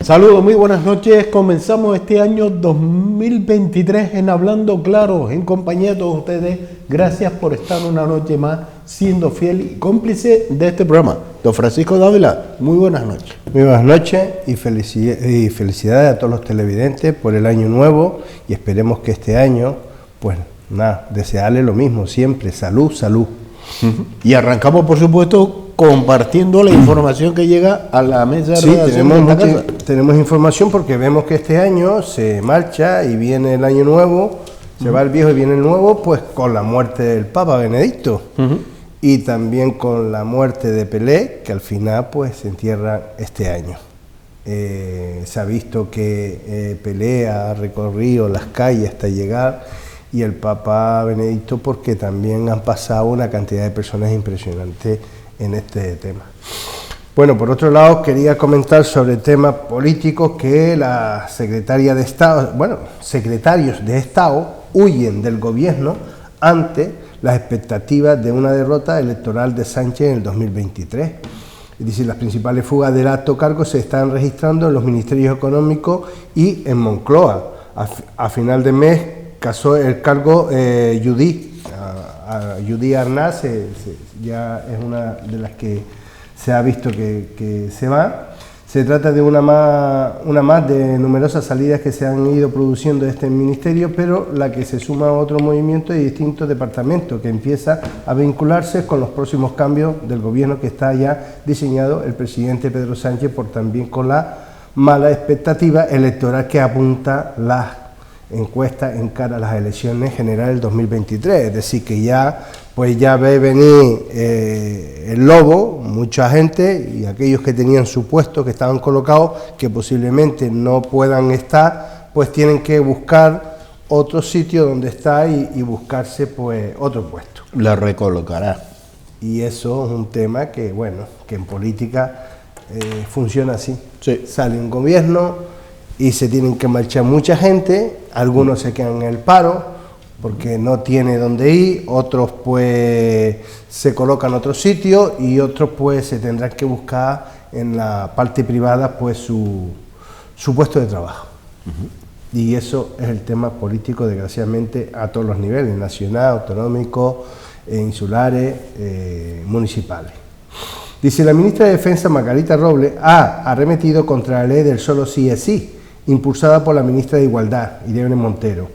Saludos, muy buenas noches. Comenzamos este año 2023 en Hablando Claro, en compañía de todos ustedes. Gracias por estar una noche más siendo fiel y cómplice de este programa. Don Francisco Dávila, muy buenas noches. Muy buenas noches y felicidades a todos los televidentes por el año nuevo y esperemos que este año, pues nada, desearle lo mismo, siempre, salud, salud. Y arrancamos, por supuesto, compartiendo la información que llega a la mesa de redacción de esta casa. Tenemos información porque vemos que este año se marcha y viene el año nuevo, se va el viejo y viene el nuevo, pues con la muerte del Papa Benedicto y también con la muerte de Pelé, que al final pues se entierra este año. Se ha visto que Pelé ha recorrido las calles hasta llegar y el Papa Benedicto porque también han pasado una cantidad de personas impresionantes en este tema. Bueno, por otro lado, quería comentar sobre temas políticos que la secretaria de Estado, secretarios de Estado huyen del gobierno ante las expectativas de una derrota electoral de Sánchez en el 2023. Es decir, las principales fugas del alto cargo se están registrando en los ministerios económicos y en Moncloa. A final de mes casó el cargo Judy Arnaz, ya es una de las que se ha visto que se va. Se trata de una más de numerosas salidas que se han ido produciendo de este ministerio, pero la que se suma a otro movimiento de distintos departamentos que empieza a vincularse con los próximos cambios del gobierno que está ya diseñado el presidente Pedro Sánchez, por también con la mala expectativa electoral que apunta las encuestas en cara a las elecciones generales del 2023, es decir, que ya ve venir el lobo, mucha gente, y aquellos que tenían su puesto, que estaban colocados, que posiblemente no puedan estar, pues tienen que buscar otro sitio donde está y buscarse pues otro puesto. La recolocará. Y eso es un tema que, que en política funciona así. Sí. Sale un gobierno y se tienen que marchar mucha gente, algunos se quedan en el paro porque no tiene dónde ir, otros pues se colocan en otro sitio y otros pues se tendrán que buscar en la parte privada pues su puesto de trabajo. Y eso es el tema político, desgraciadamente, a todos los niveles, nacional, autonómico, insulares, municipales. Dice, la ministra de Defensa, Margarita Robles, ha arremetido contra la ley del solo sí es sí, impulsada por la ministra de Igualdad, Irene Montero.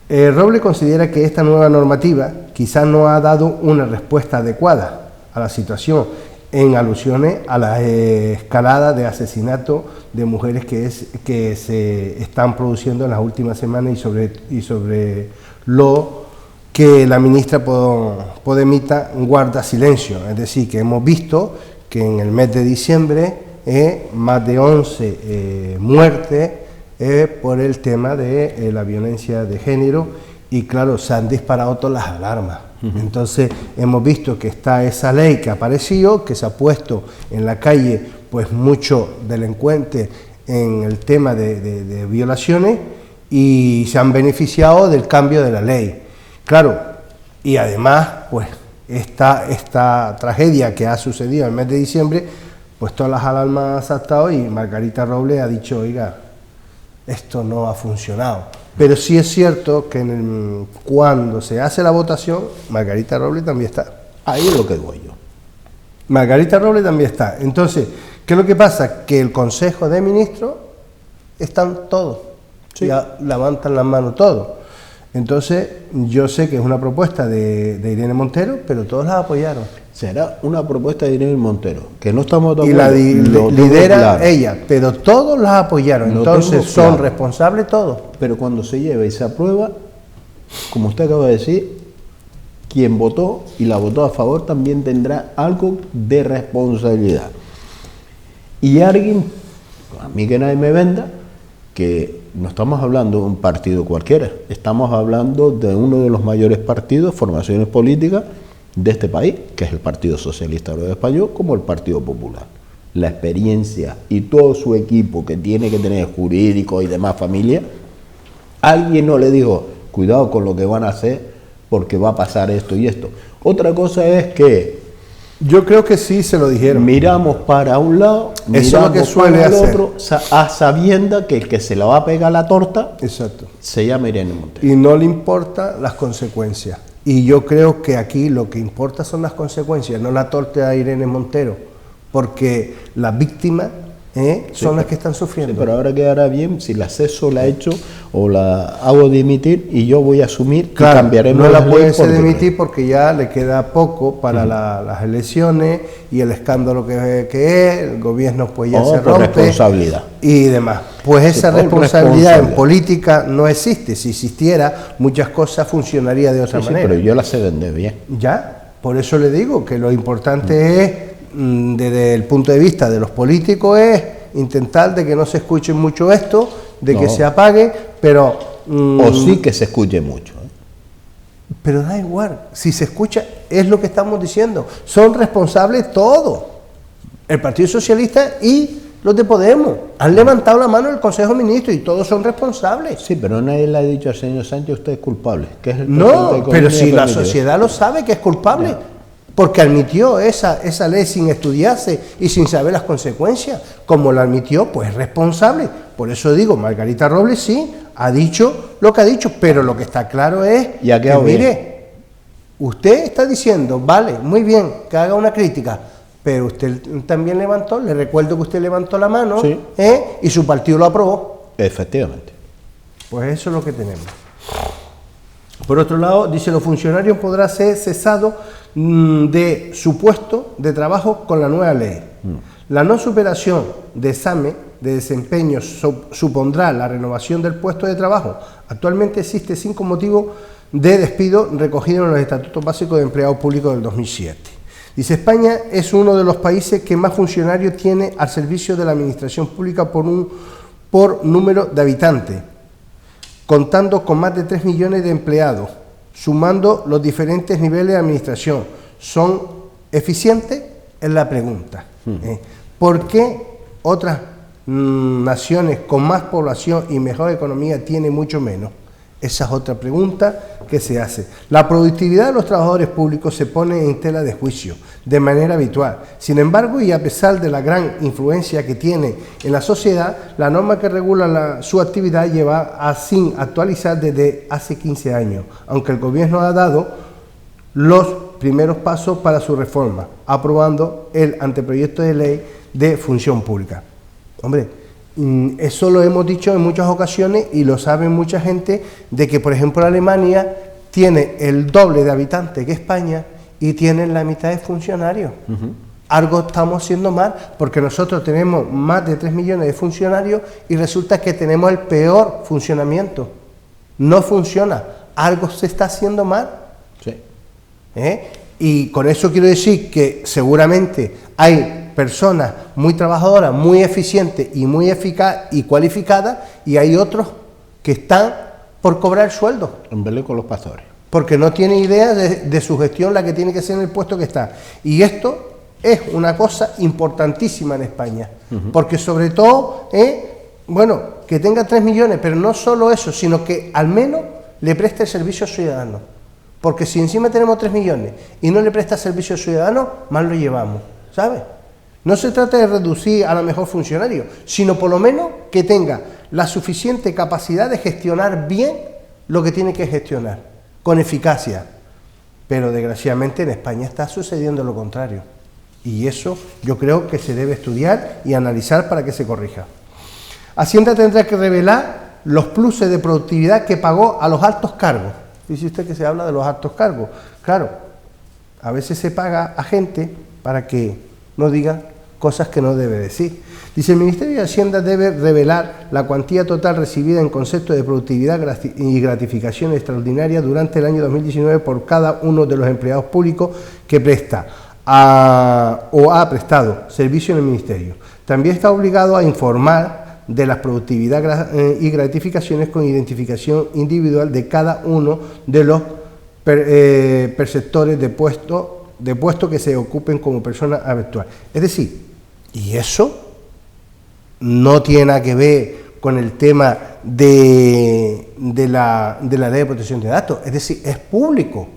Robles considera que esta nueva normativa quizás no ha dado una respuesta adecuada a la situación, en alusiones a la escalada de asesinatos de mujeres que se están produciendo en las últimas semanas y sobre lo que la ministra Podemita guarda silencio. Es decir, que hemos visto que en el mes de diciembre más de 11 muertes por el tema de la violencia de género y claro, se han disparado todas las alarmas. Entonces hemos visto que está esa ley que ha aparecido, que se ha puesto en la calle pues muchos delincuentes en el tema de violaciones y se han beneficiado del cambio de la ley. Claro, y además pues esta tragedia que ha sucedido en el mes de diciembre, pues todas las alarmas han saltado y Margarita Robles ha dicho, oiga, esto no ha funcionado. Pero sí es cierto que cuando se hace la votación, Margarita Robles también está. Ahí es lo que digo yo. Margarita Robles también está. Entonces, ¿qué es lo que pasa? Que el Consejo de Ministros están todos, sí. Ya levantan las manos todos. Entonces, yo sé que es una propuesta de Irene Montero, pero todos la apoyaron. Será una propuesta de Irene Montero, que no estamos de acuerdo. Y la lidera claro. Ella, pero todos la apoyaron, entonces son responsables todos. Pero cuando se lleva y se aprueba, como usted acaba de decir, quien votó y la votó a favor también tendrá algo de responsabilidad. Y alguien, a mí que nadie me venda, que no estamos hablando de un partido cualquiera, estamos hablando de uno de los mayores partidos, formaciones políticas de este país, que es el Partido Socialista Obrero Español, como el Partido Popular. La experiencia y todo su equipo que tiene que tener jurídico y demás familia, alguien no le dijo, cuidado con lo que van a hacer porque va a pasar esto y esto. Otra cosa es que Yo creo que sí se lo dijeron. Miramos para un lado, Eso es lo miramos que suele para el hacer. otro, a sabienda que el que se la va a pegar la torta Exacto. se llama Irene Montero. Y no le importan las consecuencias. Y yo creo que aquí lo que importa son las consecuencias, no la torta de Irene Montero, porque las víctimas son las que están sufriendo. Sí, pero ahora quedará bien si la ceso, la echo o la hago dimitir y yo voy a asumir Claro, y cambiaremos no la ley puede por decreto. dimitir porque ya le queda poco para las elecciones y el escándalo que es, el gobierno pues ya se por rompe responsabilidad. y demás. Pues esa por responsabilidad en política no existe. Si existiera, muchas cosas funcionarían de otra Sí, manera. pero yo la sé vender bien. Ya, por eso le digo que lo importante es, desde el punto de vista de los políticos, es intentar de que no se escuche mucho esto, de que No. se apague, pero... O sí que se escuche mucho. Pero da igual, si se escucha, es lo que estamos diciendo. Son responsables todos. El Partido Socialista y los de Podemos. Han levantado la mano en el Consejo de Ministros y todos son responsables. Sí, pero nadie le ha dicho al señor Sánchez usted es culpable. Que es el No, presidente de pero Economía si la permitido. sociedad lo sabe que es culpable. Ya. Porque admitió esa ley sin estudiarse y sin saber las consecuencias. Como la admitió, pues es responsable. Por eso digo, Margarita Robles sí ha dicho lo que ha dicho, pero lo que está claro es Y ha que, quedado bien. mire, usted está diciendo, vale, muy bien, que haga una crítica, pero usted también levantó, le recuerdo que usted levantó la mano, Sí. y su partido lo aprobó. Efectivamente. Pues eso es lo que tenemos. Por otro lado, dice, los funcionarios podrán ser cesados de su puesto de trabajo con la nueva ley. La no superación de examen de desempeño supondrá la renovación del puesto de trabajo. Actualmente existe 5 motivos de despido recogidos en los Estatutos Básicos de Empleados Públicos del 2007. Dice, España es uno de los países que más funcionarios tiene al servicio de la administración pública por número de habitantes, contando con más de 3 millones de empleados, sumando los diferentes niveles de administración. ¿Son eficientes? Es la pregunta. ¿Por qué otras naciones con más población y mejor economía tienen mucho menos? Esa es otra pregunta que se hace. La productividad de los trabajadores públicos se pone en tela de juicio de manera habitual. Sin embargo, y a pesar de la gran influencia que tiene en la sociedad, la norma que regula su actividad lleva sin actualizar desde hace 15 años, aunque el gobierno ha dado los primeros pasos para su reforma, aprobando el anteproyecto de ley de función pública. Hombre, eso lo hemos dicho en muchas ocasiones y lo sabe mucha gente, de que por ejemplo Alemania tiene el doble de habitantes que España y tienen la mitad de funcionarios. Algo estamos haciendo mal, porque nosotros tenemos más de 3 millones de funcionarios y resulta que tenemos el peor funcionamiento. No funciona, algo se está haciendo mal. Sí. Y con eso quiero decir que seguramente hay personas muy trabajadoras, muy eficientes y muy eficaz y cualificadas, y hay otros que están por cobrar el sueldo, En vez con los pastores. porque no tienen idea de su gestión, la que tiene que ser en el puesto que está. Y esto es una cosa importantísima en España, porque sobre todo, bueno, que tenga 3 millones, pero no solo eso, sino que al menos le preste el servicio al ciudadano. Porque si encima tenemos 3 millones y no le presta servicio al ciudadano, mal lo llevamos, ¿sabes? No se trata de reducir a lo mejor funcionarios, sino por lo menos que tenga la suficiente capacidad de gestionar bien lo que tiene que gestionar, con eficacia. Pero desgraciadamente en España está sucediendo lo contrario. Y eso yo creo que se debe estudiar y analizar para que se corrija. Hacienda tendrá que revelar los pluses de productividad que pagó a los altos cargos. Dice usted que se habla de los altos cargos. Claro, a veces se paga a gente para que no diga cosas que no debe decir. Dice, el Ministerio de Hacienda debe revelar la cuantía total recibida en concepto de productividad y gratificación extraordinaria durante el año 2019 por cada uno de los empleados públicos que presta o ha prestado servicio en el Ministerio. También está obligado a informar de la productividad y gratificaciones con identificación individual de cada uno de los perceptores de puesto que se ocupen como persona habitual. Es decir, y eso no tiene nada que ver con el tema de la ley de protección de datos, es decir, es público.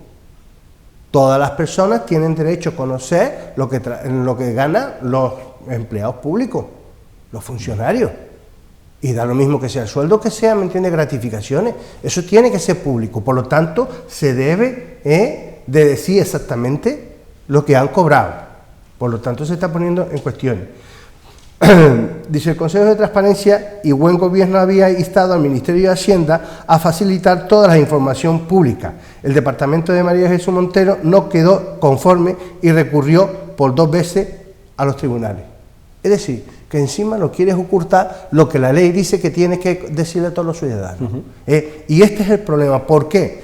Todas las personas tienen derecho a conocer lo que ganan los empleados públicos, los funcionarios. Y da lo mismo que sea el sueldo que sea, ¿me entiende? Gratificaciones. Eso tiene que ser público. Por lo tanto, se debe de decir exactamente lo que han cobrado. Por lo tanto, se está poniendo en cuestión. Dice, el Consejo de Transparencia y Buen Gobierno había instado al Ministerio de Hacienda a facilitar toda la información pública. El departamento de María Jesús Montero no quedó conforme y recurrió por 2 veces a los tribunales. Es decir, que encima no quieres ocultar lo que la ley dice que tienes que decirle a todos los ciudadanos. Y este es el problema. ¿Por qué?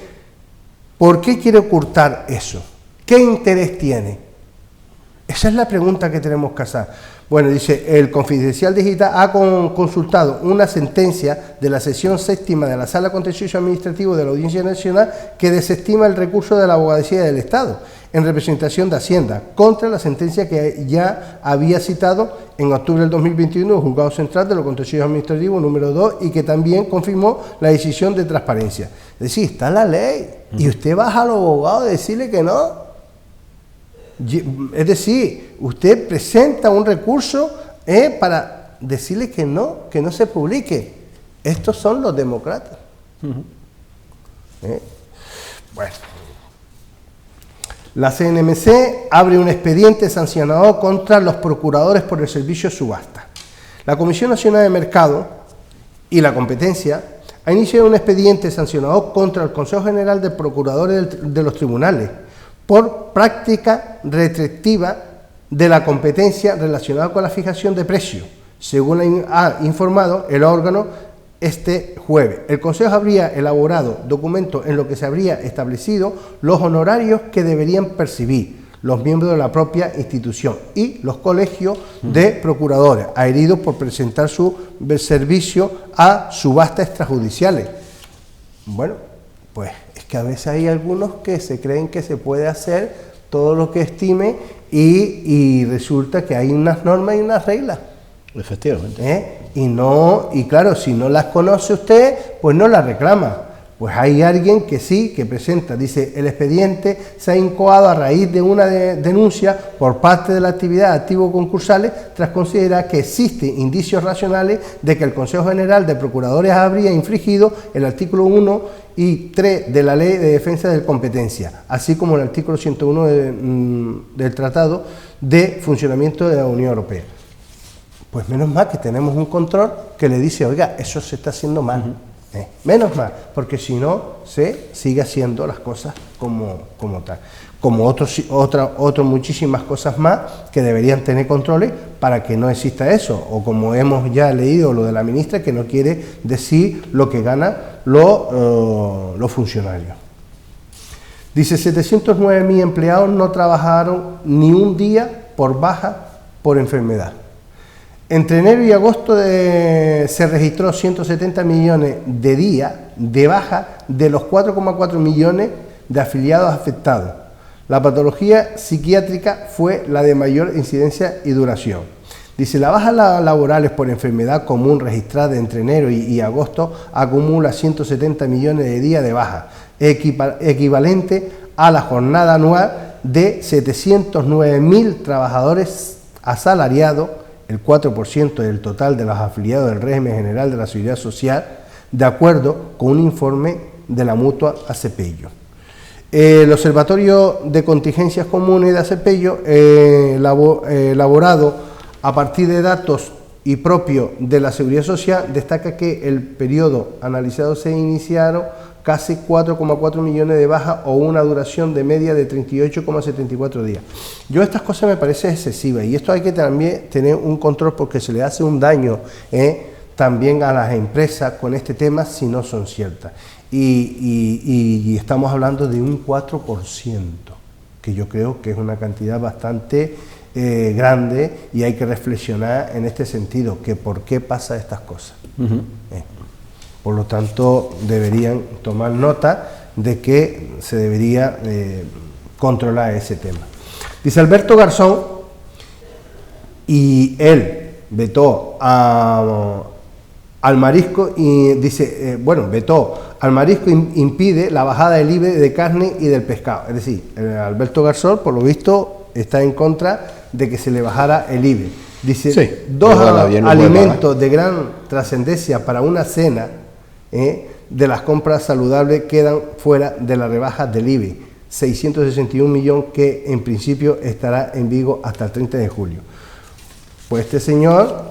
¿Por qué quiere ocultar eso? ¿Qué interés tiene? Esa es la pregunta que tenemos que hacer. Bueno, dice, el Confidencial Digital ha consultado una sentencia de la sesión séptima de la Sala Contencioso Administrativo de la Audiencia Nacional que desestima el recurso de la Abogacía del Estado en representación de Hacienda contra la sentencia que ya había citado en octubre del 2021 el Juzgado Central de lo Contencioso Administrativo número 2 y que también confirmó la decisión de transparencia. Es decir, está la ley y usted baja al abogado a decirle que no. Es decir, usted presenta un recurso para decirle que no se publique. Estos son los demócratas. Bueno. La CNMC abre un expediente sancionador contra los procuradores por el servicio subasta. La Comisión Nacional de Mercado y la Competencia ha iniciado un expediente sancionador contra el Consejo General de Procuradores de los Tribunales por práctica restrictiva de la competencia relacionada con la fijación de precios, según ha informado el órgano este jueves. El Consejo habría elaborado documentos en los que se habría establecido los honorarios que deberían percibir los miembros de la propia institución y los colegios de procuradores adheridos por presentar su servicio a subastas extrajudiciales. Bueno, pues es que a veces hay algunos que se creen que se puede hacer todo lo que estime y resulta que hay unas normas y unas reglas. Efectivamente. Y claro, si no las conoce usted, pues no las reclama. Pues hay alguien que sí, que presenta, dice, el expediente se ha incoado a raíz de una denuncia por parte de la actividad activo concursales tras considerar que existen indicios racionales de que el Consejo General de Procuradores habría infringido el artículo 1 y 3 de la Ley de Defensa de Competencia, así como el artículo 101 del Tratado de Funcionamiento de la Unión Europea. Pues menos mal que tenemos un control que le dice, oiga, eso se está haciendo mal. Menos mal, porque si no, se sigue haciendo las cosas como tal. Como otras muchísimas cosas más que deberían tener controles para que no exista eso. O como hemos ya leído lo de la ministra, que no quiere decir lo que ganan los funcionarios. Dice, 709.000 empleados no trabajaron ni un día por baja por enfermedad. Entre enero y agosto se registró 170 millones de días de baja de los 4,4 millones de afiliados afectados. La patología psiquiátrica fue la de mayor incidencia y duración. Dice, la baja laborales por enfermedad común registrada entre enero y agosto acumula 170 millones de días de baja, equivalente a la jornada anual de 709.000 trabajadores asalariados, el 4% del total de los afiliados del régimen general de la Seguridad Social, de acuerdo con un informe de la Mutua Acepello. El Observatorio de Contingencias Comunes de Acepello, elaborado a partir de datos y propio de la Seguridad Social, destaca que el periodo analizado se iniciaron casi 4,4 millones de bajas o una duración de media de 38,74 días. Yo estas cosas me parecen excesivas y esto hay que también tener un control porque se le hace un daño también a las empresas con este tema si no son ciertas. Y estamos hablando de un 4%, que yo creo que es una cantidad bastante grande y hay que reflexionar en este sentido, que por qué pasa estas cosas. Por lo tanto, deberían tomar nota de que se debería controlar ese tema. Dice Alberto Garzón, y él vetó a al marisco y dice, vetó, al marisco impide la bajada del IVA de carne y del pescado. Es decir, Alberto Garzón, por lo visto, está en contra de que se le bajara el IVA. Dice, sí, dos alimentos de gran trascendencia para una cena de las compras saludables quedan fuera de la rebaja del IVA. 661 millones que en principio estará en vigor hasta el 30 de julio. Pues este señor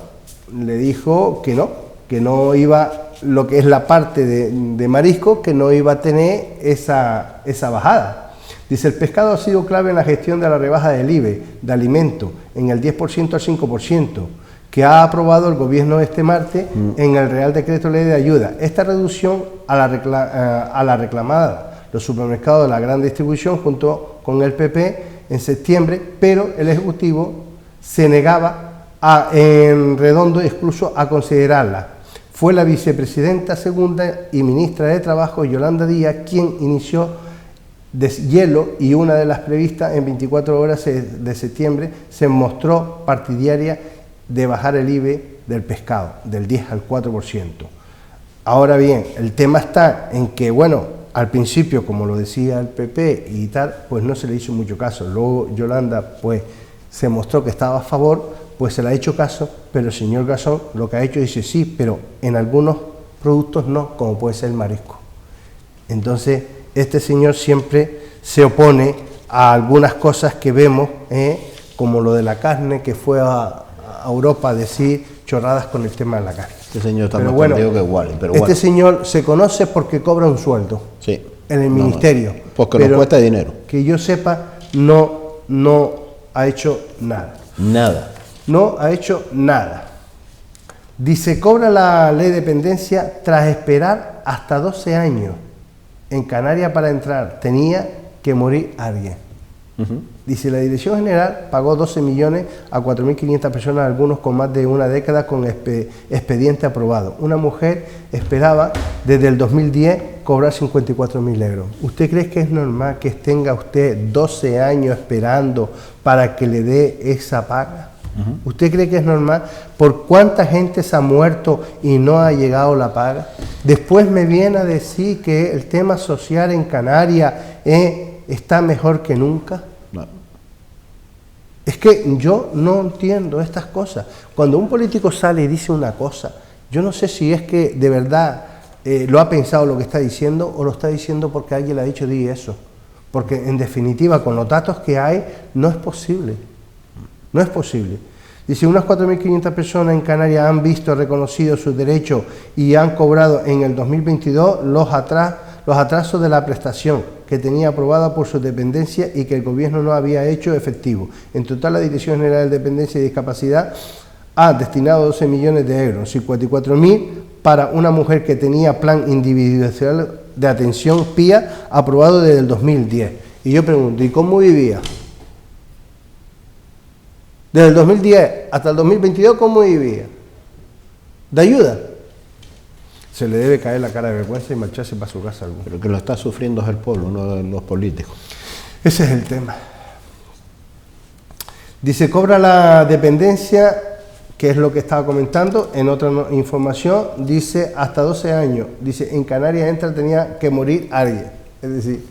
le dijo que no iba, lo que es la parte de marisco, que no iba a tener esa bajada. Dice, el pescado ha sido clave en la gestión de la rebaja del IVA de alimentos en el 10% al 5%, que ha aprobado el gobierno este martes en el Real Decreto Ley de Ayuda. Esta reducción a la reclamada los supermercados de la gran distribución junto con el PP en septiembre, pero el Ejecutivo se negaba en redondo incluso a considerarla. Fue la vicepresidenta segunda y ministra de Trabajo, Yolanda Díaz, quien inició deshielo, y una de las previstas en 24 horas de septiembre se mostró partidaria de bajar el IVA del pescado del 10 al 4%. Ahora bien, el tema está en que, al principio, como lo decía el PP y tal, pues no se le hizo mucho caso. Luego Yolanda pues se mostró que estaba a favor, pues se le ha hecho caso, pero el señor Garzón lo que ha hecho dice sí, pero en algunos productos no, como puede ser el marisco. Entonces, este señor siempre se opone a algunas cosas que vemos, como lo de la carne, que fue a Europa a decir chorradas con el tema de la carne. Este señor está más perdido que igual. Este señor se conoce porque cobra un sueldo en el ministerio. Porque nos cuesta dinero. Que yo sepa, no ha hecho nada. Nada. No ha hecho nada. Dice, cobra la ley de dependencia tras esperar hasta 12 años. En Canarias para entrar tenía que morir alguien. Dice, la Dirección General pagó 12 millones a 4.500 personas, algunos con más de una década con expediente aprobado. Una mujer esperaba desde el 2010 cobrar 54.000 euros. ¿Usted cree que es normal que tenga usted 12 años esperando para que le dé esa paga? ¿Usted cree que es normal? ¿Por cuánta gente se ha muerto y no ha llegado la paga? Después me viene a decir que el tema social en Canarias está mejor que nunca. No. Es que yo no entiendo estas cosas. Cuando un político sale y dice una cosa, yo no sé si es que de verdad lo ha pensado lo que está diciendo o lo está diciendo porque alguien le ha dicho di eso. Porque en definitiva, con los datos que hay, no es posible. No es posible. Dice, unas 4.500 personas en Canarias han visto reconocidos sus derechos y han cobrado en el 2022 los atrasos de la prestación que tenía aprobada por su dependencia y que el gobierno no había hecho efectivo. En total, la Dirección General de Dependencia y Discapacidad ha destinado 12 millones de euros, 54.000 para una mujer que tenía plan individual de atención PIA aprobado desde el 2010. Y yo pregunto, ¿y cómo vivía? Desde el 2010 hasta el 2022, ¿cómo vivía? ¿De ayuda? Se le debe caer la cara de vergüenza y marcharse para su casa. Pero que lo está sufriendo es el pueblo, no los políticos. Ese es el tema. Dice, cobra la dependencia, que es lo que estaba comentando, en otra información, dice, hasta 12 años. Dice, en Canarias tenía que morir alguien. Es decir,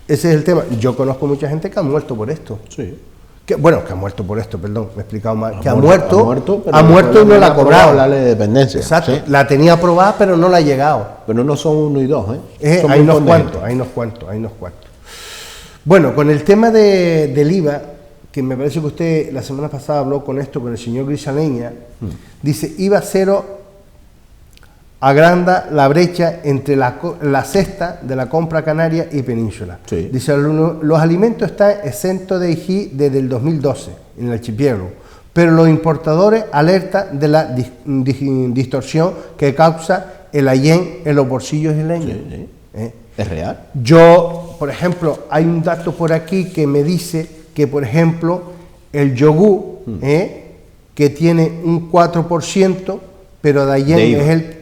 ese es el tema. Yo conozco mucha gente que ha muerto por esto. Sí. Que ha muerto por esto, perdón, me he explicado mal. Que ha muerto y no la ha cobrado. La ley de dependencia. Exacto, ¿sí? La tenía aprobada, pero no la ha llegado. Pero no son 1 y 2, Hay unos cuantos. Bueno, con el tema del IVA, que me parece que usted la semana pasada habló con esto, con el señor Grisaleña, dice, IVA cero agranda la brecha entre la cesta de la compra canaria y península. Sí. Dice, los alimentos están exentos de IGI desde el 2012 en el archipiélago, pero los importadores alertan de la distorsión que causa el AYEN en los bolsillos isleños. Sí. ¿Es real? Yo, por ejemplo, hay un dato por aquí que me dice que, por ejemplo, el yogur, que tiene un 4%, pero de AYEN es el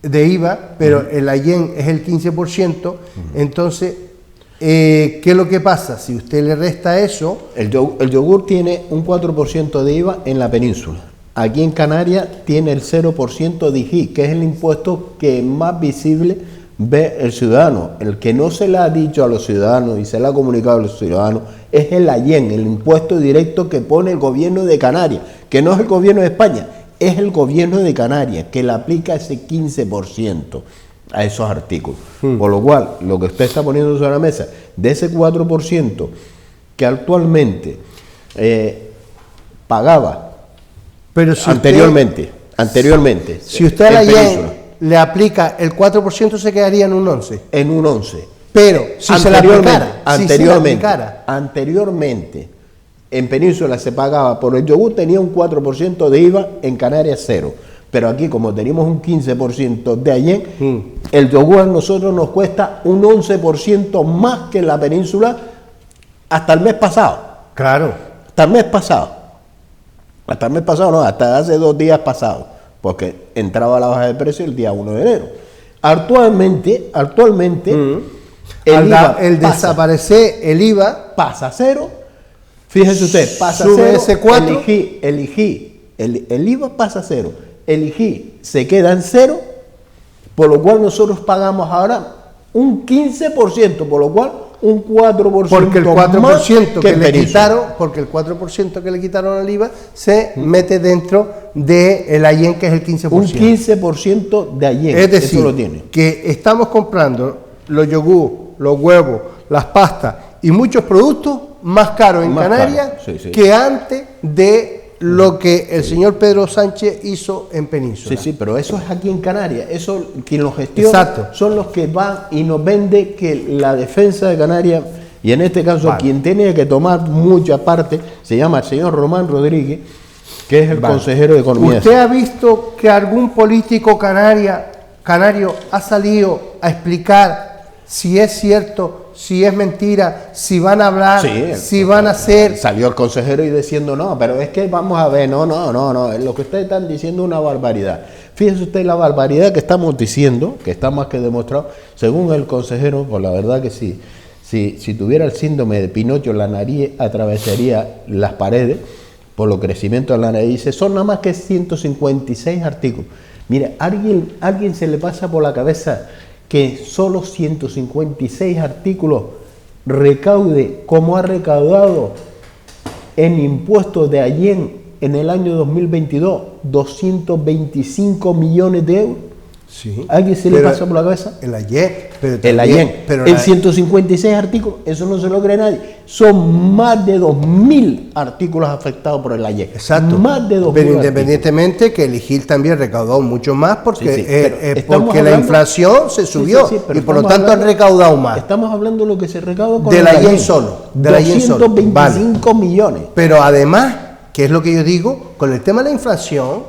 de IVA, pero el AYEN es el 15%, entonces, ¿qué es lo que pasa? Si usted le resta eso... El yogur tiene un 4% de IVA en la península. aquí en Canarias tiene el 0% de IGI, que es el impuesto que más visible ve el ciudadano. El que no se le ha dicho a los ciudadanos y se le ha comunicado a los ciudadanos es el AYEN, el impuesto directo que pone el gobierno de Canarias, que no es el gobierno de España, es el gobierno de Canarias, que le aplica ese 15% a esos artículos. Por lo cual, lo que usted está poniendo sobre la mesa, de ese 4% que actualmente pagaba Pero si anteriormente, si usted a la AYEN le aplica el 4%, se quedaría en un 11%. En un 11%. Pero si se le aplicara, anteriormente, en Península se pagaba por el yogur, tenía un 4% de IVA, en Canarias 0%. Pero aquí, como tenemos un 15% de AYEN, el yogur a nosotros nos cuesta un 11% más que en la Península hasta el mes pasado. Claro. Hasta el mes pasado. Hasta el mes pasado no, hasta hace 2 días pasados, porque entraba la baja de precio el día 1 de enero. Actualmente el desaparecer el IVA pasa a 0. Fíjese usted, pasa a 0. Sube ese 4. El IVA pasa a 0. El IGI se queda en 0, por lo cual nosotros pagamos ahora un 15%, por lo cual un 4% porque el 4% más que le quitaron, porque el 4% que le quitaron al IVA se mete dentro del AYEN, que es el 15%. Un 15% de AYEN, es decir, eso lo tiene. Que estamos comprando los yogur, los huevos, las pastas y muchos productos más caros en Canarias que antes de lo que el señor Pedro Sánchez hizo en Península. Sí, pero eso es aquí en Canarias. Eso, quien lo gestiona son los que van y nos vende que la defensa de Canarias, y en este caso quien tiene que tomar mucha parte, se llama el señor Román Rodríguez, que es el consejero de Economía. ¿Usted ha visto que algún político canario ha salido a explicar si es cierto, si es mentira, si van a hablar, si van a hacer? Salió el consejero y diciendo, no, pero es que vamos a ver, no, lo que ustedes están diciendo es una barbaridad. Fíjense usted la barbaridad que estamos diciendo, que está más que demostrado, según el consejero, pues la verdad que sí, si tuviera el síndrome de Pinocho, la nariz atravesaría las paredes por los crecimientos de la nariz. Dice, son nada más que 156 artículos. Mire, alguien se le pasa por la cabeza que solo 156 artículos recaude como ha recaudado en impuestos de AYEN en el año 2022 225 millones de euros. Sí. ¿Alguien se le pasa por la cabeza? El AYEN. En 156 artículos, eso no se lo cree nadie. Son más de 2.000 artículos afectados por el AYEN. Exacto. Más de 2.000 Pero independientemente que el IGIL también recaudó mucho más porque, porque la inflación se subió y por lo tanto han recaudado más. Estamos hablando de lo que se recaudó con del AYEN solo. Del 225 millones. Pero además, que es lo que yo digo, con el tema de la inflación,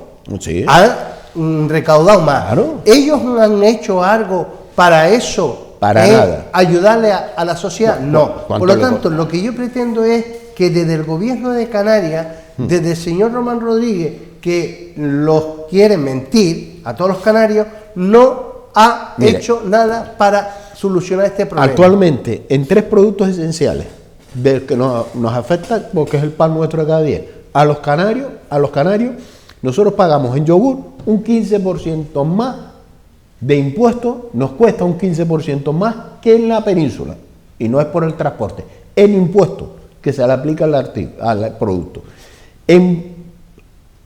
han recaudado más. Claro. ¿Ellos han hecho algo para eso? Para nada. ¿Ayudarle a la sociedad? No. Por lo tanto, lo que yo pretendo es que desde el gobierno de Canarias, desde el señor Román Rodríguez, que los quiere mentir a todos los canarios, no ha hecho nada para solucionar este problema. Actualmente, en 3 productos esenciales del que nos afecta, porque es el pan nuestro de cada día, a los canarios, nosotros pagamos en yogur un 15% más de impuestos, nos cuesta un 15% más que en la península, y no es por el transporte, el impuesto que se le aplica al producto. En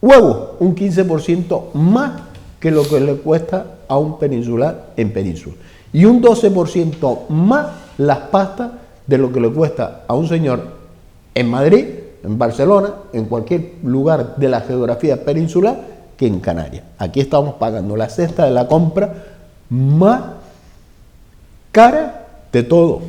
huevos, un 15% más que lo que le cuesta a un peninsular en península, y un 12% más las pastas de lo que le cuesta a un señor en Madrid, en Barcelona, en cualquier lugar de la geografía peninsular, que en Canarias. Aquí estamos pagando la cesta de la compra más cara de todo.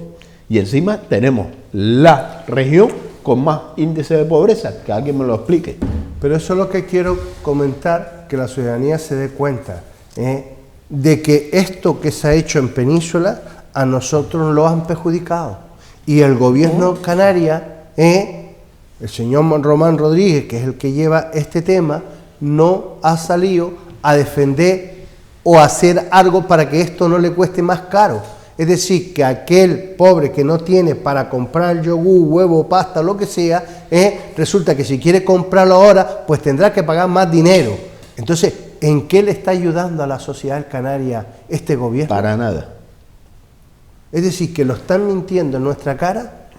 Y encima tenemos la región con más índice de pobreza, que alguien me lo explique. Pero eso es lo que quiero comentar, que la ciudadanía se dé cuenta de que esto que se ha hecho en Península a nosotros lo han perjudicado. Y el gobierno canaria, el señor Román Rodríguez, que es el que lleva este tema, no ha salido a defender o a hacer algo para que esto no le cueste más caro. Es decir, que aquel pobre que no tiene para comprar yogur, huevo, pasta, lo que sea, resulta que si quiere comprarlo ahora, pues tendrá que pagar más dinero. Entonces, ¿en qué le está ayudando a la sociedad canaria este gobierno? Para nada. Es decir, que lo están mintiendo en nuestra cara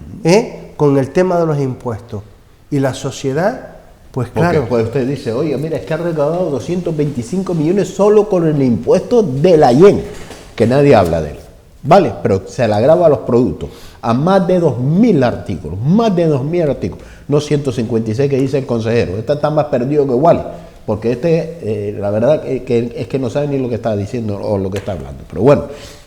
con el tema de los impuestos. Y la sociedad, pues claro. Porque pues usted dice, oye, mira, es que ha recaudado 225 millones solo con el impuesto de la IEN, que nadie habla de él. Vale, pero se le agrava a los productos, a más de 2.000 artículos, no 156 que dice el consejero. Este está más perdido que Wally, porque la verdad es que no sabe ni lo que está diciendo o lo que está hablando. Pero bueno,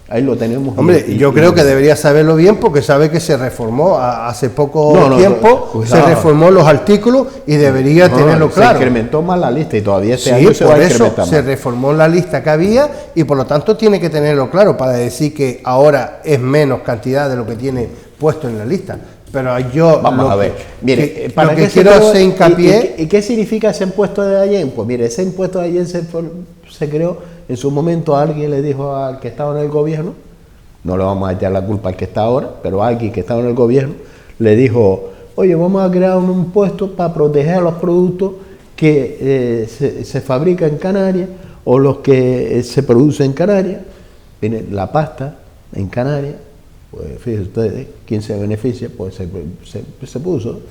ahí lo tenemos. Hombre, yo creo que debería saberlo bien porque sabe que se reformó hace poco tiempo, se reformó los artículos y debería tenerlo claro. Se incrementó más la lista y todavía este año se va a incrementar más. Se reformó la lista que había y por lo tanto tiene que tenerlo claro para decir que ahora es menos cantidad de lo que tiene puesto en la lista. Pero yo vamos a ver, mire, para lo que quiero hacer hincapié. ¿Y qué significa ese impuesto de ayer? Pues mire, ese impuesto de ayer se creó, en su momento alguien le dijo al que estaba en el gobierno, no le vamos a echar la culpa al que está ahora, pero alguien que estaba en el gobierno le dijo, oye, vamos a crear un impuesto para proteger a los productos que se fabrican en Canarias o los que se producen en Canarias. Viene la pasta en Canarias. Pues fíjense ustedes, ¿quién se beneficia? Pues se puso,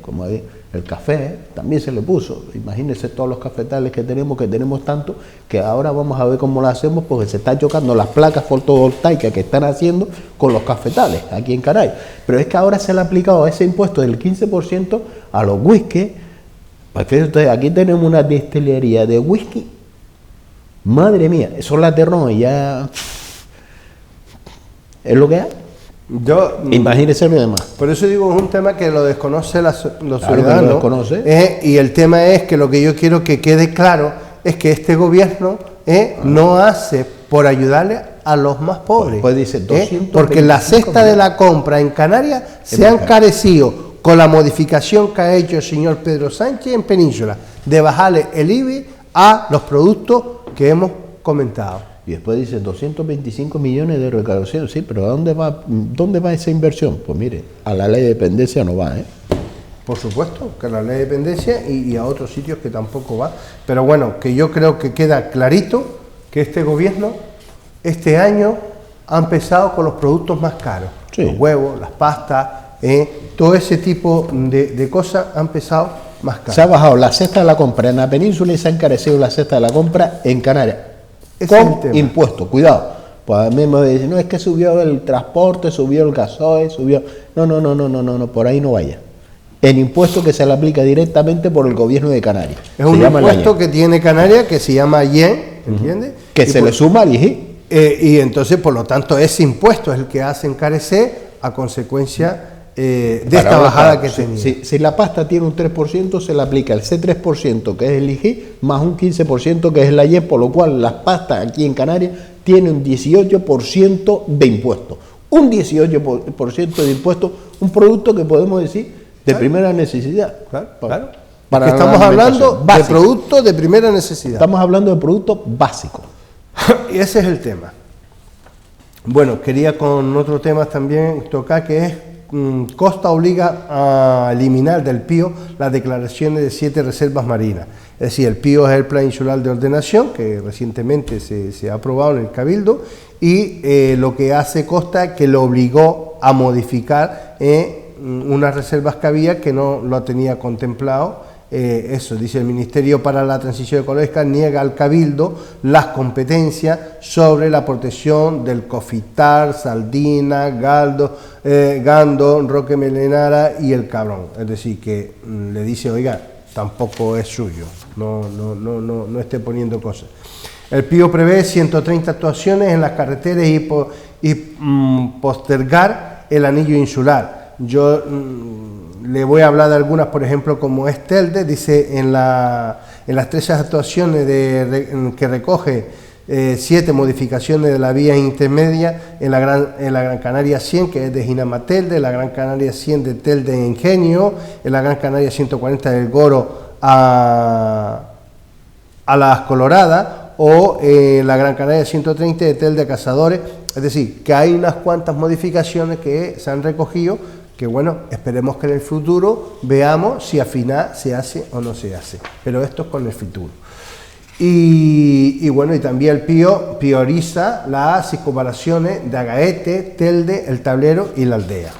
como ahí, el café también se le puso. Imagínense todos los cafetales que tenemos tanto, que ahora vamos a ver cómo lo hacemos, porque se están chocando las placas fotovoltaicas que están haciendo con los cafetales aquí en Canarias. Pero es que ahora se le ha aplicado ese impuesto del 15% a los whisky. Pues fíjense ustedes, aquí tenemos una destilería de whisky. Madre mía, eso es la terror y ya es lo que hay. Imagínese lo demás. Por eso digo, es un tema que lo desconoce los ciudadanos. Que lo desconoce. Y el tema es que lo que yo quiero que quede claro es que este gobierno no hace por ayudarle a los más pobres. Pues dice 200 porque la cesta de la compra en Canarias se ha encarecido con la modificación que ha hecho el señor Pedro Sánchez en Península, de bajarle el IBI a los productos que hemos comentado. Y después dice 225 millones de recaudación. Sí, pero ¿a dónde va esa inversión? Pues mire, a la ley de dependencia no va, Por supuesto, que a la ley de dependencia y a otros sitios que tampoco va. Pero bueno, que yo creo que queda clarito que este gobierno, este año, ha empezado con los productos más caros. Sí. Los huevos, las pastas, todo ese tipo de cosas ha empezado más caros. Se ha bajado la cesta de la compra en la península y se ha encarecido la cesta de la compra en Canarias. Con impuestos, cuidado. Pues a mí me dicen, no, es que subió el transporte, subió el gasoil, subió... No, por ahí no vaya. El impuesto que se le aplica directamente por el gobierno de Canarias. Es un impuesto que tiene Canarias que se llama IEN, ¿entiendes? Que se le suma al IGI. Y entonces, por lo tanto, ese impuesto es el que hace encarecer a consecuencia de esta bajada que tenía. Si la pasta tiene un 3%, se le aplica el C3%, que es el IGI, más un 15% que es la IEN, por lo cual las pastas aquí en Canarias tienen un 18% de impuestos. Un 18% de impuestos, un producto que podemos decir de primera necesidad. Claro. Porque estamos hablando de productos de primera necesidad. Estamos hablando de productos básicos. Y ese es el tema. Bueno, quería con otro tema también tocar, que es Costa obliga a eliminar del PIO las declaraciones de 7 reservas marinas. Es decir, el PIO es el Plan Insular de Ordenación, que recientemente se ha aprobado en el Cabildo, y lo que hace Costa es que lo obligó a modificar unas reservas que había que no lo tenía contemplado. Eso, dice el Ministerio para la Transición Ecológica, niega al Cabildo las competencias sobre la protección del cofitar, sardina, gando, roque melenara y el cabrón. Es decir, que le dice, oiga, tampoco es suyo, no esté poniendo cosas. El PIO prevé 130 actuaciones en las carreteras y postergar el anillo insular. Yo le voy a hablar de algunas, por ejemplo, como es Telde, dice en las 3 actuaciones que recoge 7 modificaciones de la vía intermedia en la Gran Canaria 100, que es de Ginama-Telde, en la Gran Canaria 100 de Telde Ingenio, en la Gran Canaria 140 del Goro a Las Coloradas, o la Gran Canaria 130 de Telde a Cazadores, Es decir, que hay unas cuantas modificaciones que se han recogido, que bueno, esperemos que en el futuro veamos si al final se hace o no se hace. Pero esto es con el futuro. Y bueno, y también el PIO prioriza las circunvalaciones de Agaete, Telde, El Tablero y La Aldea.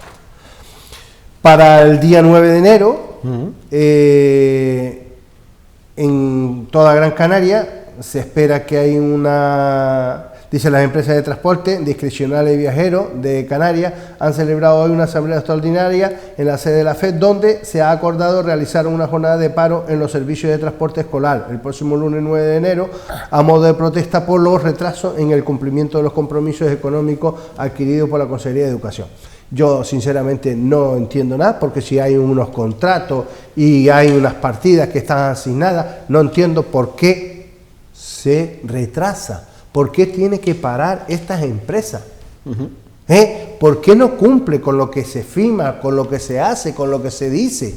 Para el día 9 de enero, en toda Gran Canaria, se espera que hay una... Dice, las empresas de transporte discrecionales y viajeros de Canarias han celebrado hoy una asamblea extraordinaria en la sede de la FED, donde se ha acordado realizar una jornada de paro en los servicios de transporte escolar el próximo lunes 9 de enero, a modo de protesta por los retrasos en el cumplimiento de los compromisos económicos adquiridos por la Consejería de Educación. Yo sinceramente no entiendo nada, porque si hay unos contratos y hay unas partidas que están asignadas, no entiendo por qué se retrasa. ¿Por qué tiene que parar estas empresas? ¿Por qué no cumple con lo que se firma, con lo que se hace, con lo que se dice?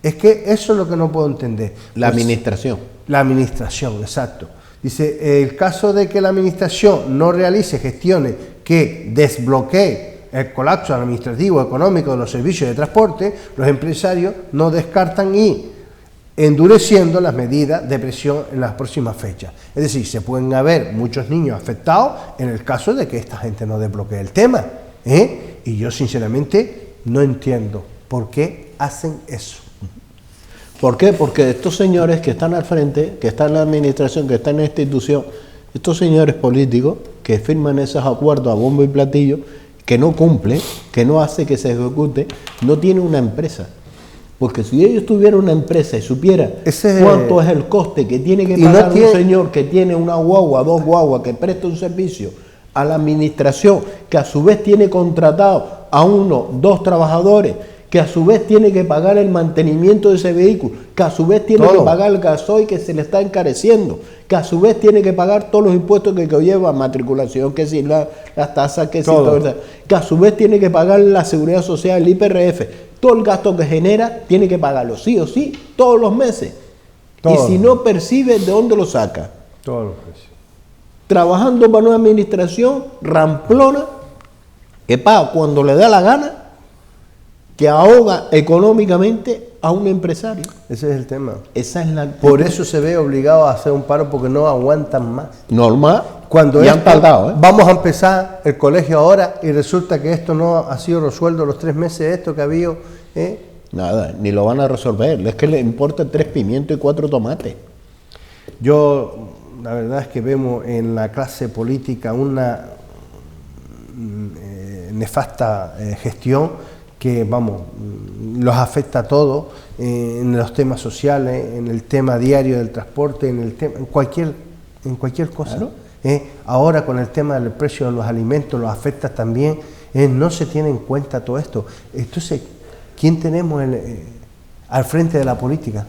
Es que eso es lo que no puedo entender. La administración. La administración, exacto. Dice, el caso de que la administración no realice gestiones que desbloqueen el colapso administrativo económico de los servicios de transporte, los empresarios no descartan y endureciendo las medidas de presión en las próximas fechas. Es decir, se pueden haber muchos niños afectados en el caso de que esta gente no desbloquee el tema. Y yo sinceramente no entiendo por qué hacen eso. ¿Por qué? Porque estos señores que están al frente, que están en la administración, que están en la institución, estos señores políticos que firman esos acuerdos a bombo y platillo, que no cumplen, que no hace que se ejecute, no tienen una empresa. Porque si ellos tuvieran una empresa y supieran cuánto es el coste que tiene que pagar un señor que tiene una guagua, dos guaguas, que presta un servicio a la administración, que a su vez tiene contratado a uno, dos trabajadores, que a su vez tiene que pagar el mantenimiento de ese vehículo, que a su vez tiene que pagar el gasoil que se le está encareciendo, que a su vez tiene que pagar todos los impuestos que lleva, matriculación, que si las tasas, que si todo, que a su vez tiene que pagar la seguridad social, el IPRF, todo el gasto que genera tiene que pagarlo sí o sí todos los meses. Y si no percibe, ¿de dónde lo saca? Todos los meses. Trabajando para una administración ramplona que paga cuando le da la gana, que ahoga económicamente a un empresario. Ese es el tema. Esa es la... Por eso se ve obligado a hacer un paro, porque no aguantan más. Normal. Cuando han tardado, vamos a empezar el colegio ahora y resulta que esto no ha sido resuelto los 3 meses, esto que ha habido. Nada, ni lo van a resolver. Es que le importa 3 pimientos y 4 tomates. Yo, la verdad es que vemos en la clase política una nefasta gestión que, vamos, los afecta a todos, en los temas sociales, en el tema diario del transporte, en cualquier cosa. Claro. Ahora con el tema del precio de los alimentos los afecta también. No se tiene en cuenta todo esto. Entonces, ¿quién tenemos al frente de la política?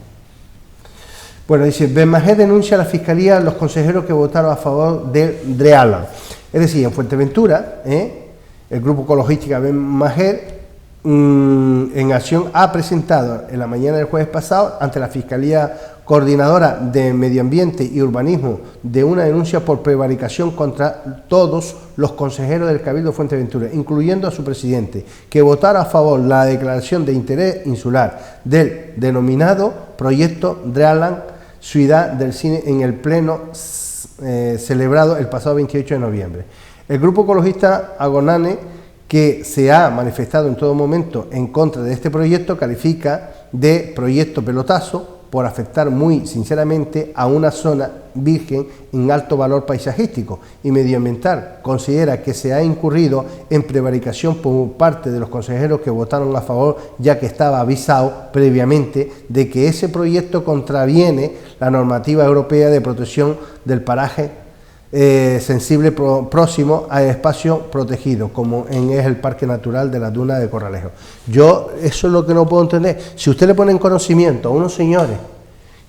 Bueno, dice, Benmajer denuncia a la Fiscalía a los consejeros que votaron a favor del Drealan. Es decir, en Fuerteventura, el grupo ecologista Benmajer en acción ha presentado en la mañana del jueves pasado ante la Fiscalía Coordinadora de Medio Ambiente y Urbanismo de una denuncia por prevaricación contra todos los consejeros del Cabildo de Fuerteventura, incluyendo a su presidente, que votara a favor la declaración de interés insular del denominado proyecto Drealan Ciudad del Cine en el pleno celebrado el pasado 28 de noviembre. El grupo ecologista Agonane, que se ha manifestado en todo momento en contra de este proyecto, califica de proyecto pelotazo por afectar muy sinceramente a una zona virgen en alto valor paisajístico y medioambiental. Considera que se ha incurrido en prevaricación por parte de los consejeros que votaron a favor, ya que estaba avisado previamente de que ese proyecto contraviene la normativa europea de protección del paraje sensible próximo al espacio protegido, como es el Parque Natural de la Duna de Corralejo. Yo eso es lo que no puedo entender. Si usted le pone en conocimiento a unos señores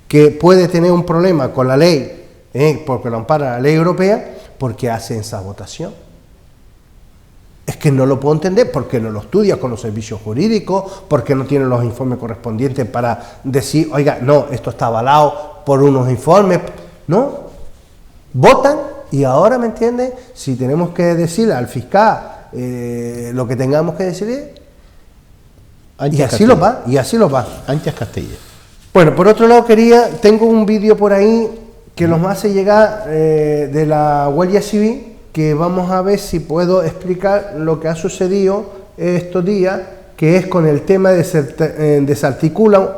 que puede tener un problema con la ley, porque lo ampara la ley europea, ¿por qué hacen esa votación? Es que no lo puedo entender, porque no lo estudia con los servicios jurídicos, porque no tiene los informes correspondientes para decir, oiga, no, esto está avalado por unos informes. No, votan Y ahora, ¿me entiendes? Si tenemos que decirle al fiscal lo que tengamos que decirle, y así lo va, y así lo va. Anchas Castilla. Bueno, por otro lado tengo un vídeo por ahí que nos hace llegar de la Guardia Civil, que vamos a ver si puedo explicar lo que ha sucedido estos días, que es con el tema de desarticula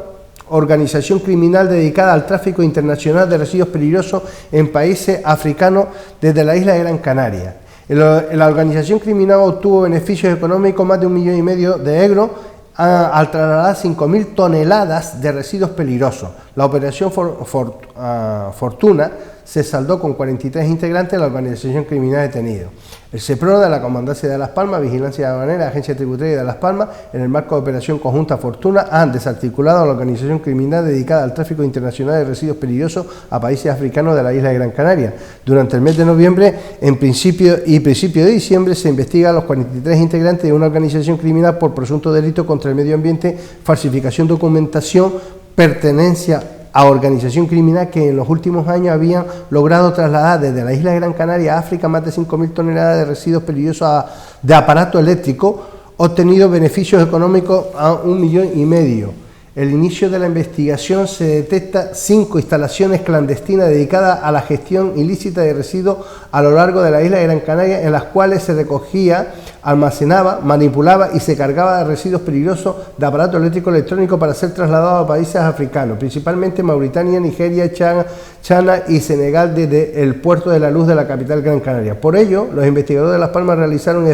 organización criminal dedicada al tráfico internacional de residuos peligrosos en países africanos desde la isla de Gran Canaria. La organización criminal obtuvo beneficios económicos más de 1,5 millones de euros al trasladar 5.000 toneladas de residuos peligrosos. La operación Fortuna se saldó con 43 integrantes de la organización criminal detenidos. El SEPRONA de la Comandancia de Las Palmas, Vigilancia Aduanera, Agencia Tributaria de Las Palmas, en el marco de Operación Conjunta Fortuna, han desarticulado a la organización criminal dedicada al tráfico internacional de residuos peligrosos a países africanos de la isla de Gran Canaria. Durante el mes de noviembre y principio de diciembre se investiga a los 43 integrantes de una organización criminal por presunto delito contra el medio ambiente, falsificación de documentación, pertenencia a organización criminal que en los últimos años habían logrado trasladar desde la isla de Gran Canaria a África más de 5.000 toneladas de residuos peligrosos de aparato eléctrico, obtenido beneficios económicos a 1,5 millones. El inicio de la investigación se detecta 5 instalaciones clandestinas dedicadas a la gestión ilícita de residuos a lo largo de la isla de Gran Canaria, en las cuales se recogía, almacenaba, manipulaba y se cargaba de residuos peligrosos de aparato eléctrico electrónico para ser trasladados a países africanos, principalmente Mauritania, Nigeria, Chana y Senegal, desde el puerto de La Luz de la capital Gran Canaria. Por ello, los investigadores de Las Palmas realizaron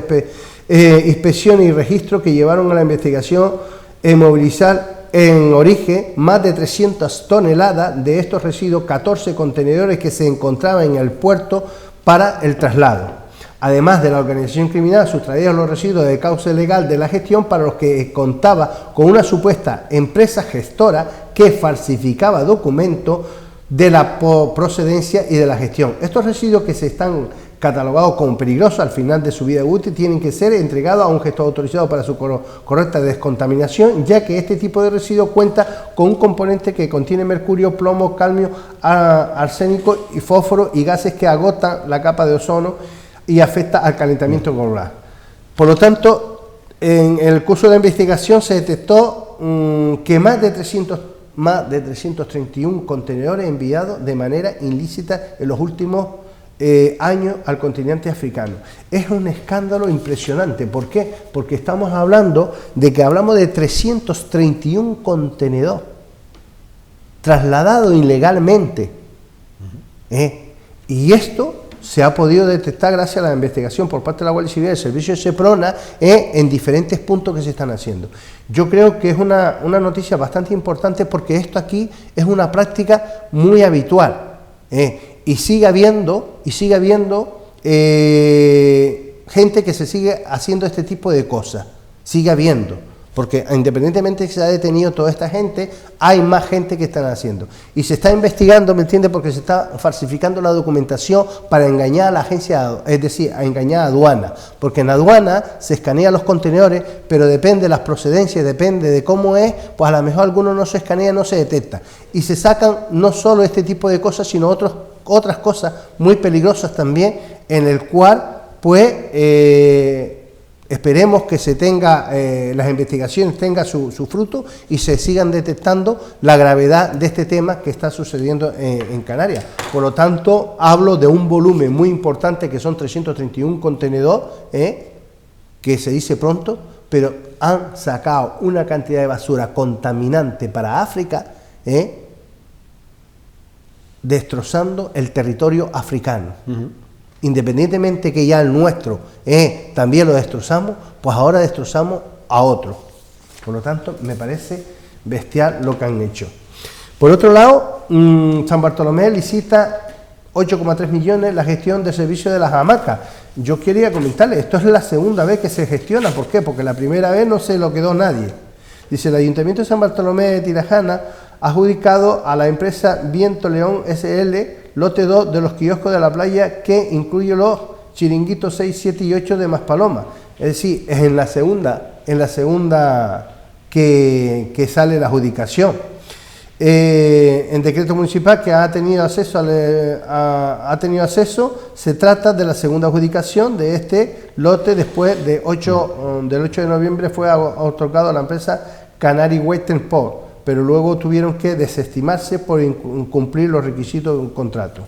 inspecciones y registros que llevaron a la investigación movilizar en origen más de 300 toneladas de estos residuos, 14 contenedores que se encontraban en el puerto para el traslado. Además de la organización criminal, sustraían los residuos de cauce legal de la gestión, para los que contaba con una supuesta empresa gestora que falsificaba documentos de la procedencia y de la gestión. Estos residuos, que se están catalogados como peligrosos al final de su vida útil, tienen que ser entregados a un gestor autorizado para su correcta descontaminación, ya que este tipo de residuo cuenta con un componente que contiene mercurio, plomo, cadmio, arsénico y fósforo, y gases que agotan la capa de ozono y afecta al calentamiento global. Por lo tanto, en el curso de la investigación se detectó que más de 331 contenedores enviados de manera ilícita en los últimos años al continente africano. Es un escándalo impresionante. ¿Por qué? Porque estamos hablando de 331 contenedores trasladados ilegalmente. Y esto se ha podido detectar gracias a la investigación por parte de la Guardia Civil, del servicio de SEPRONA, en diferentes puntos que se están haciendo. Yo creo que es una noticia bastante importante, porque esto aquí es una práctica muy habitual, y sigue habiendo gente que se sigue haciendo este tipo de cosas, sigue habiendo. Porque independientemente de que se ha detenido toda esta gente, hay más gente que están haciendo. Y se está investigando, ¿me entiende? Porque se está falsificando la documentación para engañar a la agencia, es decir, a engañar a aduana. Porque en aduana se escanean los contenedores, pero depende de las procedencias, depende de cómo es, pues a lo mejor algunos no se escanea, no se detecta. Y se sacan no solo este tipo de cosas, sino otras cosas muy peligrosas también, en el cual, pues, esperemos que se tenga, las investigaciones tengan su fruto y se sigan detectando la gravedad de este tema que está sucediendo en Canarias. Por lo tanto, hablo de un volumen muy importante, que son 331 contenedores, que se dice pronto, pero han sacado una cantidad de basura contaminante para África, destrozando el territorio africano. Independientemente que ya el nuestro también lo destrozamos, pues ahora destrozamos a otros. Por lo tanto, me parece bestial lo que han hecho. Por otro lado, San Bartolomé licita 8,3 millones la gestión de servicio de las hamacas. Yo quería comentarles, esto es la segunda vez que se gestiona. ¿Por qué? Porque la primera vez no se lo quedó nadie. Dice, el Ayuntamiento de San Bartolomé de Tirajana ha adjudicado a la empresa Viento León SL lote 2 de los kioscos de la playa, que incluye los chiringuitos 6, 7 y 8 de Maspaloma. Es decir, es en la segunda que sale la adjudicación. en decreto municipal que ha tenido acceso, se trata de la segunda adjudicación de este lote después de del 8 de noviembre fue otorgado a la empresa Canary Western Port, pero luego tuvieron que desestimarse por incumplir los requisitos de un contrato.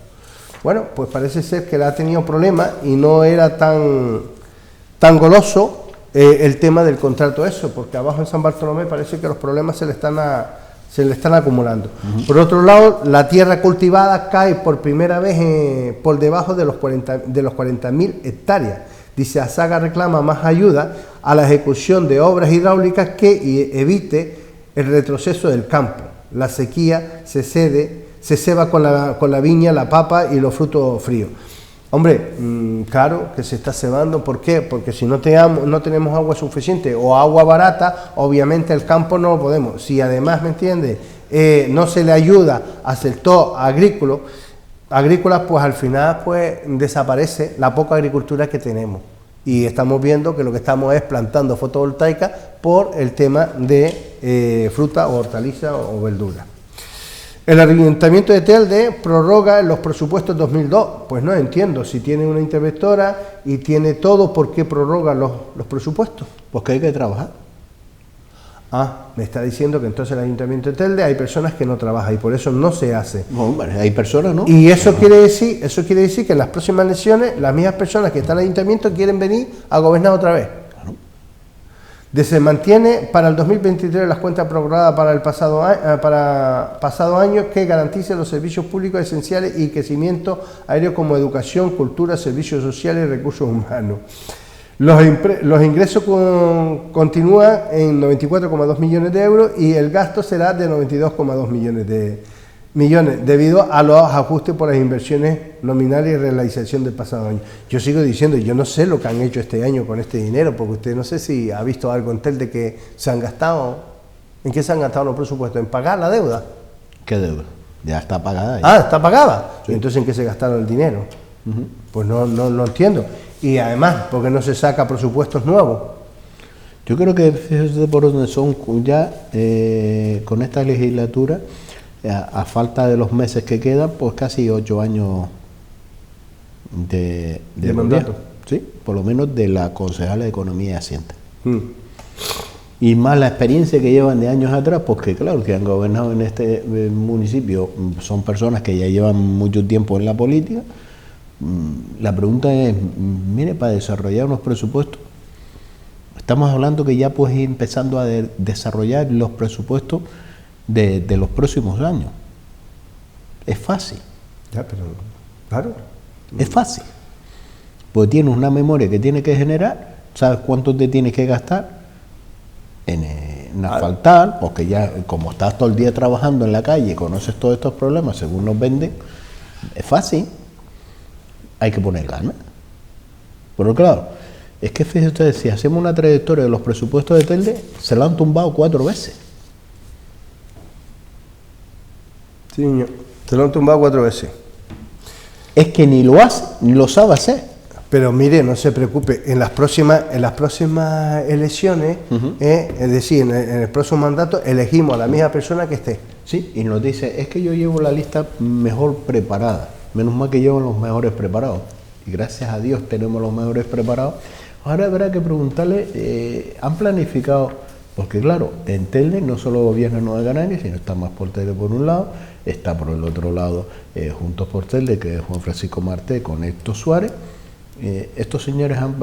Bueno, pues parece ser que le ha tenido problemas y no era tan goloso el tema del contrato eso, porque abajo en San Bartolomé parece que los problemas se le están acumulando. Por otro lado, la tierra cultivada cae por primera vez por debajo de los 40.000 hectáreas. Dice, Asaga reclama más ayuda a la ejecución de obras hidráulicas que evite el retroceso del campo. La sequía se ceba con la viña, la papa y los frutos fríos. Hombre, claro que se está cebando, ¿por qué? Porque si no tenemos agua suficiente o agua barata, obviamente el campo no lo podemos. Si además, ¿me entiendes?, no se le ayuda al sector agrícola, pues al final pues desaparece la poca agricultura que tenemos. Y estamos viendo que lo que estamos es plantando fotovoltaica por el tema de fruta o hortaliza o verdura. El Ayuntamiento de Telde prorroga los presupuestos 2002. Pues no entiendo, si tiene una interventora y tiene todo, ¿por qué prorroga los presupuestos? Porque hay que trabajar. Ah, me está diciendo que entonces el Ayuntamiento de Telde hay personas que no trabajan y por eso no se hace. No, hombre, hay personas, ¿no? Y eso quiere decir que en las próximas elecciones las mismas personas que están en el Ayuntamiento quieren venir a gobernar otra vez. Claro. Se mantiene para el 2023 las cuentas prorrogadas para el pasado año que garantice los servicios públicos esenciales y crecimiento aéreo como educación, cultura, servicios sociales y recursos humanos. Los ingresos continúan en 94,2 millones de euros y el gasto será de 92,2 millones debido a los ajustes por las inversiones nominales y realización del pasado año. Yo sigo diciendo, yo no sé lo que han hecho este año con este dinero, porque usted no sé si ha visto algo en Telde que se han gastado. ¿En qué se han gastado los presupuestos? ¿En pagar la deuda? ¿Qué deuda? Ya está pagada. Ah, ¿está pagada? Sí. ¿Y entonces en qué se gastaron el dinero? Pues no entiendo. Y además, ¿por qué no se saca presupuestos nuevos? Yo creo que fíjese por donde son ya con esta legislatura, a falta de los meses que quedan, pues casi 8 años de mandato. Sí, por lo menos de la concejala de Economía y Hacienda. Y más la experiencia que llevan de años atrás, porque claro, que han gobernado en este municipio son personas que ya llevan mucho tiempo en la política. La pregunta es, mire, para desarrollar unos presupuestos, estamos hablando que ya pues ir empezando a desarrollar los presupuestos de los próximos años. Es fácil. Ya, pero claro. Es fácil. Pues tienes una memoria que tienes que generar, sabes cuánto te tienes que gastar en asfaltar, porque ya como estás todo el día trabajando en la calle, conoces todos estos problemas según nos venden, es fácil. Hay que poner ganas. Pero claro, es que fíjense ustedes, si hacemos una trayectoria de los presupuestos de Telde, se lo han tumbado 4 veces. Sí, niño, se lo han tumbado 4 veces. Es que ni lo hace, ni lo sabe hacer. Pero mire, no se preocupe, en las próximas elecciones, es decir, en el próximo mandato, elegimos a la misma persona que esté. Sí, y nos dice, es que yo llevo la lista mejor preparada. Menos mal que llevan los mejores preparados. Y gracias a Dios tenemos los mejores preparados. Ahora habrá que preguntarle, ¿han planificado? Porque claro, en Telde no solo gobierna Nueva Canarias, sino está Más por Telde por un lado, está por el otro lado Juntos por Telde, que es Juan Francisco Marté con Héctor Suárez. Estos señores han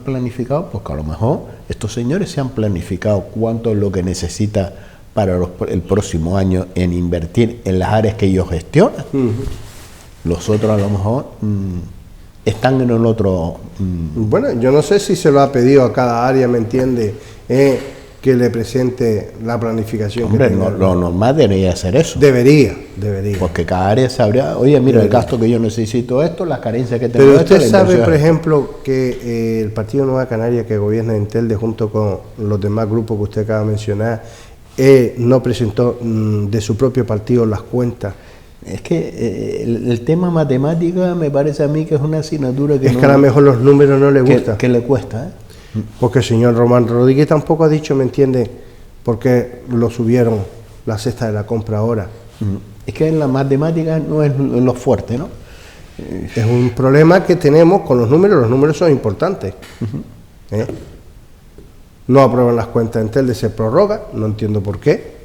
planificado, porque a lo mejor estos señores se han planificado cuánto es lo que necesita para el próximo año en invertir en las áreas que ellos gestionan. Los otros a lo mejor están en el otro... Bueno, yo no sé si se lo ha pedido a cada área, ¿me entiende? Que le presente la planificación. Hombre, lo normal debería ser eso. Debería. Porque cada área sabría, oye, mira, el gasto que yo necesito esto, las carencias que tengo. Pero usted sabe, por ejemplo, que el Partido Nueva Canaria, que gobierna en Telde, junto con los demás grupos que usted acaba de mencionar, no presentó de su propio partido las cuentas. Es que el tema matemática me parece a mí que es una asignatura que es que a lo mejor los números no le gustan. Que le cuesta, Porque el señor Román Rodríguez tampoco ha dicho, ¿me entiende?, por qué lo subieron la cesta de la compra ahora. Es que en la matemática no es lo fuerte, ¿no? Es un problema que tenemos con los números son importantes. ¿Eh? No aprueban las cuentas en Telde, se prorroga, no entiendo por qué.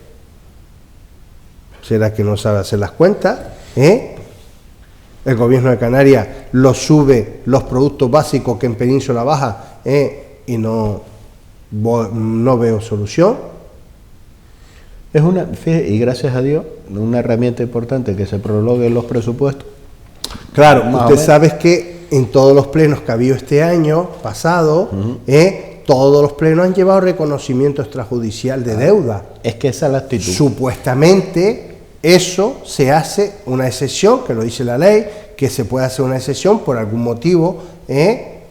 ¿Será que no sabe hacer las cuentas? El gobierno de Canarias lo sube los productos básicos que en Península Baja y no veo solución. Es una, y gracias a Dios, una herramienta importante que se prorroguen los presupuestos. Claro, usted sabe que en todos los plenos que ha habido este año pasado, todos los plenos han llevado reconocimiento extrajudicial de deuda. Es que esa es la actitud. Supuestamente eso se hace una excepción, que lo dice la ley, que se puede hacer una excepción por algún motivo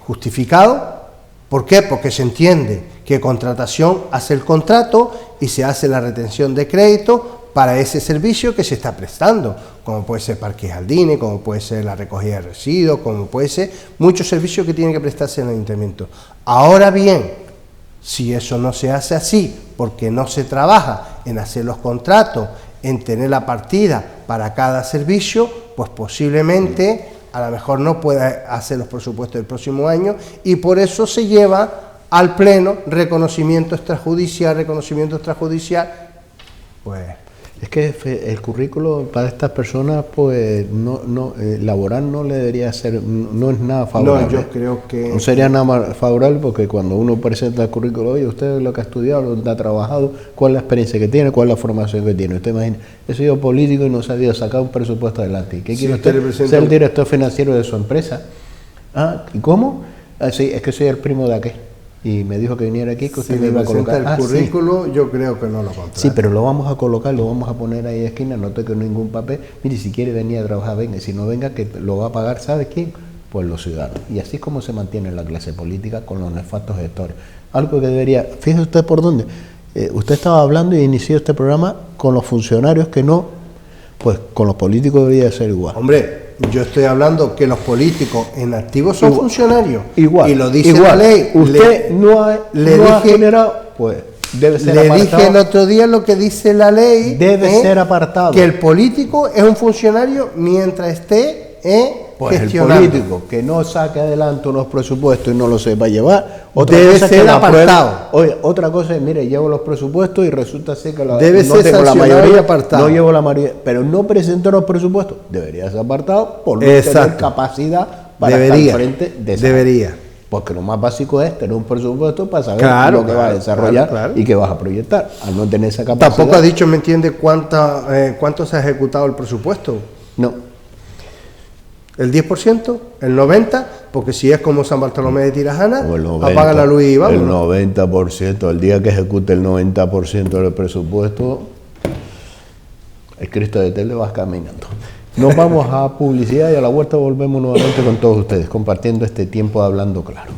justificado. ¿Por qué? Porque se entiende que contratación hace el contrato y se hace la retención de crédito para ese servicio que se está prestando, como puede ser parque y jardines, como puede ser la recogida de residuos, como puede ser muchos servicios que tienen que prestarse en el ayuntamiento. Ahora bien, si eso no se hace así, porque no se trabaja en hacer los contratos, en tener la partida para cada servicio, pues posiblemente a lo mejor no pueda hacer los presupuestos del próximo año y por eso se lleva al pleno reconocimiento extrajudicial, pues... Es que el currículo para estas personas, pues, laboral no le debería ser, no es nada favorable. No, yo creo que... No sería nada más favorable porque cuando uno presenta el currículo, oye, usted lo que ha estudiado, dónde ha trabajado, cuál es la experiencia que tiene, cuál es la formación que tiene. Usted imagina, he sido político y no sabía sacar un presupuesto adelante. ¿Qué quiere usted? Ser el director financiero de su empresa. Ah, ¿y cómo? Ah, sí, es que soy el primo de aquel. Y me dijo que viniera aquí, que usted me iba a colocar. El currículo, sí. Yo creo que no lo contrata. Sí, pero lo vamos a colocar, lo vamos a poner ahí en esquina, no toque ningún papel. Mire, si quiere venir a trabajar, venga. Y si no venga, que lo va a pagar, ¿sabe quién? Pues los ciudadanos. Y así es como se mantiene la clase política con los nefastos gestores. Algo que debería... Fíjese usted por dónde. Usted estaba hablando y inició este programa con los funcionarios que no... Pues con los políticos debería ser igual. Hombre... Yo estoy hablando que los políticos en activo son funcionarios. Igual. Y lo dice la ley. Usted no ha generado, pues debe ser apartado. Le dije el otro día lo que dice la ley. Debe ser apartado. Que el político es un funcionario mientras esté pues gestionando. El político que no saque adelante unos presupuestos y no los sepa llevar, debe ser apartado. Oye, otra cosa es, mire, llevo los presupuestos y resulta ser que debe ser tengo la mayoría, y apartado. No llevo la mayoría, pero no presento los presupuestos. Debería ser apartado por no tener capacidad para estar frente de esa. Debería. Porque lo más básico es tener un presupuesto para saber lo que vas a desarrollar y que vas a proyectar. Al no tener esa capacidad... Tampoco ha dicho, ¿me entiende, cuánto se ha ejecutado el presupuesto? No. ¿El 10%? ¿El 90%? Porque si es como San Bartolomé de Tirajana, apaga la luz y vamos. El 90%, el día que ejecute el 90% del presupuesto, el Cristo de Telde va caminando. Nos vamos a publicidad y a la vuelta volvemos nuevamente con todos ustedes, compartiendo este tiempo de Hablando Claro.